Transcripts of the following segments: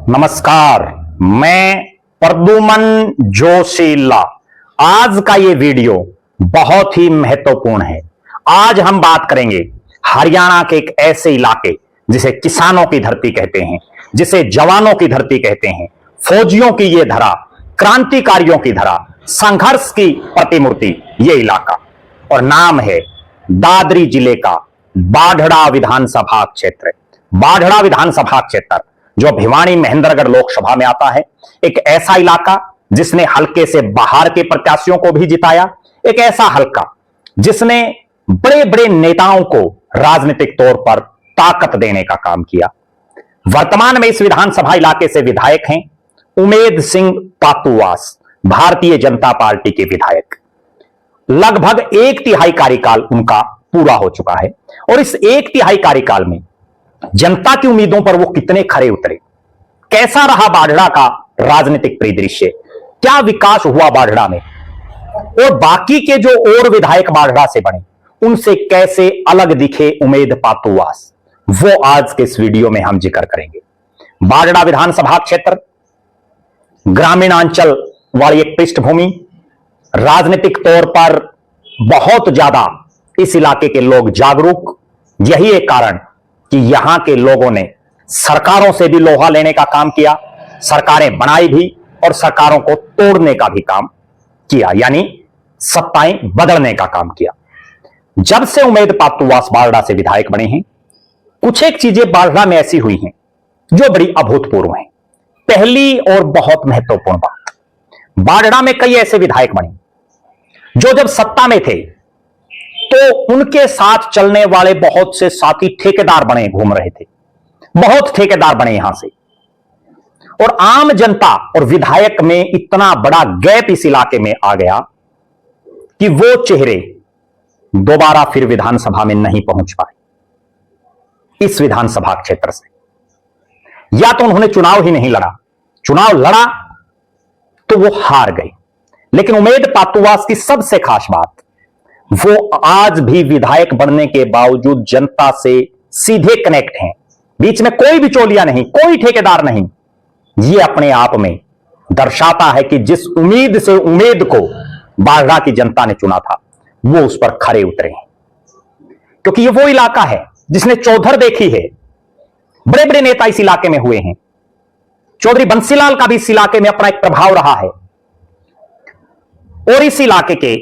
नमस्कार, मैं प्रद्युमन जोशीला। आज का ये वीडियो बहुत ही महत्वपूर्ण है। आज हम बात करेंगे हरियाणा के एक ऐसे इलाके जिसे किसानों की धरती कहते हैं, जिसे जवानों की धरती कहते हैं, फौजियों की ये धरा, क्रांतिकारियों की धरा, संघर्ष की प्रतिमूर्ति ये इलाका, और नाम है दादरी जिले का बाढ़ड़ा विधानसभा क्षेत्र। बाढ़ड़ा विधानसभा क्षेत्र जो भिवानी महेंद्रगढ़ लोकसभा में आता है, एक ऐसा इलाका जिसने हल्के से बाहर के प्रत्याशियों को भी जिताया, एक ऐसा हल्का जिसने बड़े बड़े नेताओं को राजनीतिक तौर पर ताकत देने का काम किया। वर्तमान में इस विधानसभा इलाके से विधायक हैं उमेद सिंह पातुवास, भारतीय जनता पार्टी के विधायक। लगभग 1/3 कार्यकाल उनका पूरा हो चुका है, और इस 1/3 कार्यकाल में जनता की उम्मीदों पर वो कितने खरे उतरे, कैसा रहा बाढ़ड़ा का राजनीतिक परिदृश्य, क्या विकास हुआ बाढ़ड़ा में, और बाकी के जो और विधायक बाढ़ड़ा से बने उनसे कैसे अलग दिखे उमेद पातुवास, वो आज के इस वीडियो में हम जिक्र करेंगे। बाढ़ड़ा विधानसभा क्षेत्र ग्रामीणांचल वाली एक पृष्ठभूमि, राजनीतिक तौर पर बहुत ज्यादा इस इलाके के लोग जागरूक। यही एक कारण कि यहां के लोगों ने सरकारों से भी लोहा लेने का काम किया, सरकारें बनाई भी और सरकारों को तोड़ने का भी काम किया, यानी सत्ताएं बदलने का काम किया। जब से उमेद पातुवास बाढ़ड़ा से विधायक बने हैं, कुछ एक चीजें बाढ़ड़ा में ऐसी हुई हैं जो बड़ी अभूतपूर्व हैं। पहली और बहुत महत्वपूर्ण बात, बाढ़ड़ा में कई ऐसे विधायक बने जो जब सत्ता में थे तो उनके साथ चलने वाले बहुत से साथी ठेकेदार बने घूम रहे थे, बहुत ठेकेदार बने यहां से, और आम जनता और विधायक में इतना बड़ा गैप इस इलाके में आ गया कि वो चेहरे दोबारा फिर विधानसभा में नहीं पहुंच पाए इस विधानसभा क्षेत्र से। या तो उन्होंने चुनाव ही नहीं लड़ा, चुनाव लड़ा तो वो हार गए। लेकिन उमेद पातुवास की सबसे खास बात, वो आज भी विधायक बनने के बावजूद जनता से सीधे कनेक्ट हैं, बीच में कोई बिचौलिया नहीं, कोई ठेकेदार नहीं। ये अपने आप में दर्शाता है कि जिस उम्मीद से उमेद को बाढ़ड़ा की जनता ने चुना था वो उस पर खरे उतरे हैं, क्योंकि ये वो इलाका है जिसने चौधर देखी है। बड़े बड़े नेता इस इलाके में हुए हैं, चौधरी बंसीलाल का भी इस इलाके में अपना एक प्रभाव रहा है, और इस इलाके के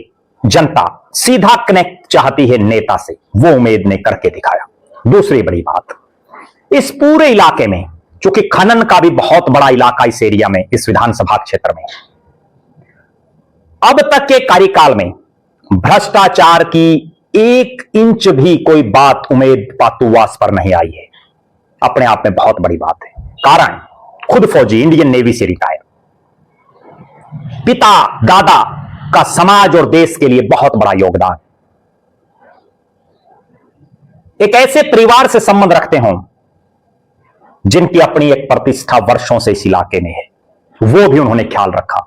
जनता सीधा कनेक्ट चाहती है नेता से, वो उमेद ने करके दिखाया। दूसरी बड़ी बात, इस पूरे इलाके में चूंकि खनन का भी बहुत बड़ा इलाका इस एरिया में, इस विधानसभा क्षेत्र में, अब तक के कार्यकाल में भ्रष्टाचार की 1 इंच भी कोई बात उमेद पातुवास पर नहीं आई है। अपने आप में बहुत बड़ी बात है। कारण, खुद फौजी, इंडियन नेवी से रिटायर, पिता दादा का समाज और देश के लिए बहुत बड़ा योगदान, एक ऐसे परिवार से संबंध रखते हों जिनकी अपनी एक प्रतिष्ठा वर्षों से इस इलाके में है, वो भी उन्होंने ख्याल रखा।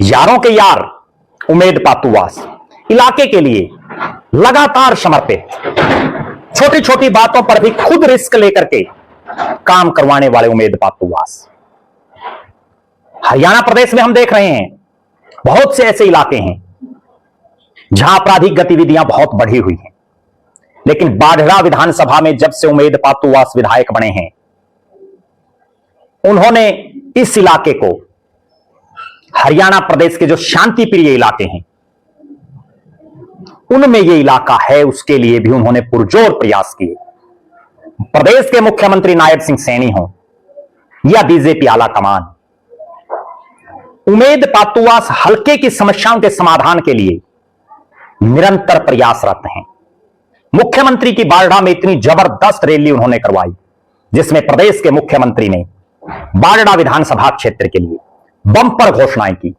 यारों के यार उमेद पातुवास इलाके के लिए लगातार समर्पित, छोटी छोटी बातों पर भी खुद रिस्क लेकर के काम करवाने वाले उमेद पातुवास। हरियाणा प्रदेश में हम देख रहे हैं बहुत से ऐसे इलाके हैं जहां आपराधिक गतिविधियां बहुत बढ़ी हुई हैं, लेकिन बाढ़ड़ा विधानसभा में जब से उमेद पातुवास विधायक बने हैं, उन्होंने इस इलाके को, हरियाणा प्रदेश के जो शांति प्रिय इलाके हैं उनमें यह इलाका है, उसके लिए भी उन्होंने पुरजोर प्रयास किए। प्रदेश के मुख्यमंत्री नायब सिंह सैनी हो या बीजेपी आला कमान, उमेद पातुवास हल्के की समस्याओं के समाधान के लिए निरंतर प्रयासरत हैं। मुख्यमंत्री की बाढ़ड़ा में इतनी जबरदस्त रैली उन्होंने करवाई, जिसमें प्रदेश के मुख्यमंत्री ने बाढ़ड़ा विधानसभा क्षेत्र के लिए बम्पर घोषणाएं की,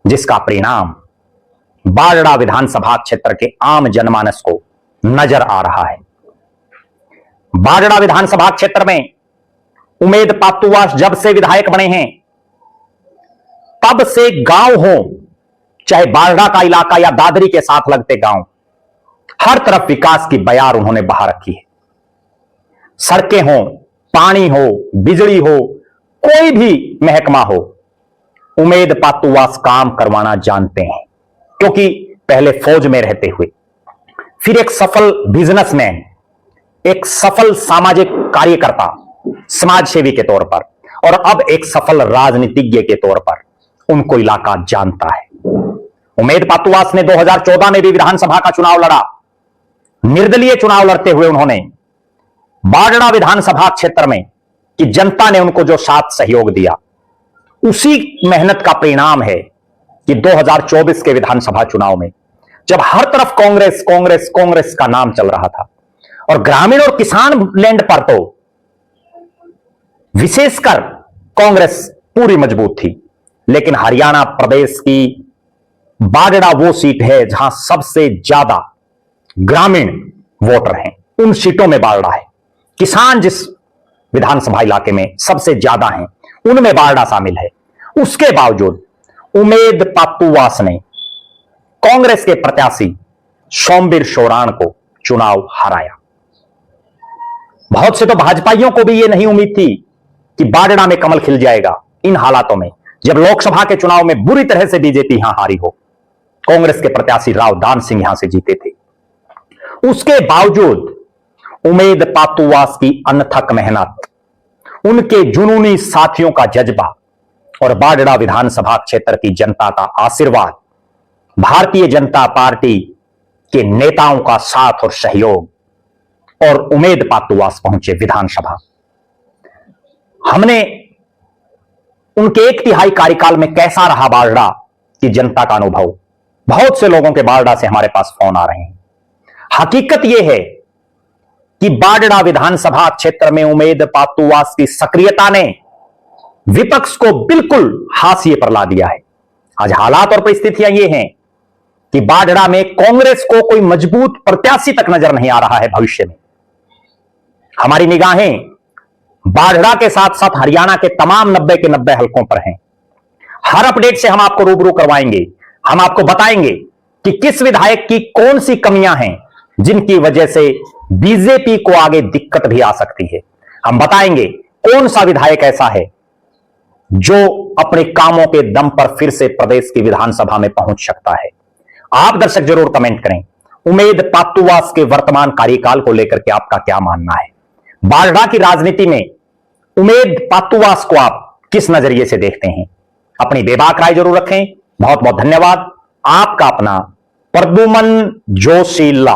जिसका परिणाम बाढ़ड़ा विधानसभा क्षेत्र के आम जनमानस को नजर आ रहा है। बाढ़ड़ा विधानसभा क्षेत्र में उमेद पातुवास जब से विधायक बने हैं, तब से गांव हो, चाहे बाढ़ड़ा का इलाका या दादरी के साथ लगते गांव, हर तरफ विकास की बयार उन्होंने बहा रखी है। सड़कें हो, पानी हो, बिजली हो, कोई भी महकमा हो, उमेद पातुवास काम करवाना जानते हैं, क्योंकि पहले फौज में रहते हुए, फिर एक सफल बिजनेसमैन, एक सफल सामाजिक कार्यकर्ता, समाज सेवी के तौर पर, और अब एक सफल राजनीतिज्ञ के तौर पर उनको इलाका जानता है। उमेद पातुवास ने 2014 में भी विधानसभा का चुनाव लड़ा। निर्दलीय चुनाव लड़ते हुए उन्होंने बाडड़ा विधानसभा क्षेत्र में कि जनता ने उनको जो साथ सहयोग दिया, उसी मेहनत का परिणाम है कि 2024 के विधानसभा चुनाव में जब हर तरफ कांग्रेस कांग्रेस कांग्रेस का नाम चल रहा था और ग्रामीण और किसान लैंड पर तो विशेषकर कांग्रेस पूरी मजबूत थी, लेकिन हरियाणा प्रदेश की बाडड़ा वो सीट है जहां सबसे ज्यादा ग्रामीण वोटर हैं। उन सीटों में बाडड़ा है। किसान जिस विधानसभा इलाके में सबसे ज्यादा हैं, उनमें बाडड़ा शामिल है। उसके बावजूद उमेद पातुवास ने कांग्रेस के प्रत्याशी सोमवीर शोराण को चुनाव हराया। बहुत से तो भाजपाइयों को भी यह नहीं उम्मीद थी कि बाडड़ा में कमल खिल जाएगा। इन हालातों में जब लोकसभा के चुनाव में बुरी तरह से बीजेपी यहां हारी हो, कांग्रेस के प्रत्याशी राव दान सिंह यहां से जीते थे, उसके बावजूद उमेद पातुवास की अनथक मेहनत, उनके जुनूनी साथियों का जज्बा और बाडड़ा विधानसभा क्षेत्र की जनता का आशीर्वाद, भारतीय जनता पार्टी के नेताओं का साथ और सहयोग, और उमेद पातुवास पहुंचे विधानसभा। हमने उनके 1/3 कार्यकाल में कैसा रहा बाडड़ा की जनता का अनुभव, बहुत से लोगों के बाडड़ा से हमारे पास फोन आ रहे हैं। हकीकत यह है कि बाडड़ा विधानसभा क्षेत्र में उमेद पातुवास की सक्रियता ने विपक्ष को बिल्कुल हाशिए पर ला दिया है। आज हालात और परिस्थितियां ये हैं कि बाडड़ा में कांग्रेस को कोई मजबूत प्रत्याशी तक नजर नहीं आ रहा है। भविष्य में हमारी निगाहें बाडड़ा के साथ साथ हरियाणा के तमाम 90 के 90 हलकों पर हैं। हर अपडेट से हम आपको रूबरू करवाएंगे। हम आपको बताएंगे कि किस विधायक की कौन सी कमियां हैं जिनकी वजह से बीजेपी को आगे दिक्कत भी आ सकती है। हम बताएंगे कौन सा विधायक ऐसा है जो अपने कामों के दम पर फिर से प्रदेश की विधानसभा में पहुंच सकता है। आप दर्शक जरूर कमेंट करें, उमेद पातुवास के वर्तमान कार्यकाल को लेकर के आपका क्या मानना है। बाडड़ा की राजनीति में उमेद पातुवास को आप किस नजरिए से देखते हैं? अपनी बेबाक राय जरूर रखें। बहुत बहुत धन्यवाद। आपका अपना प्रद्युमन जोशीला।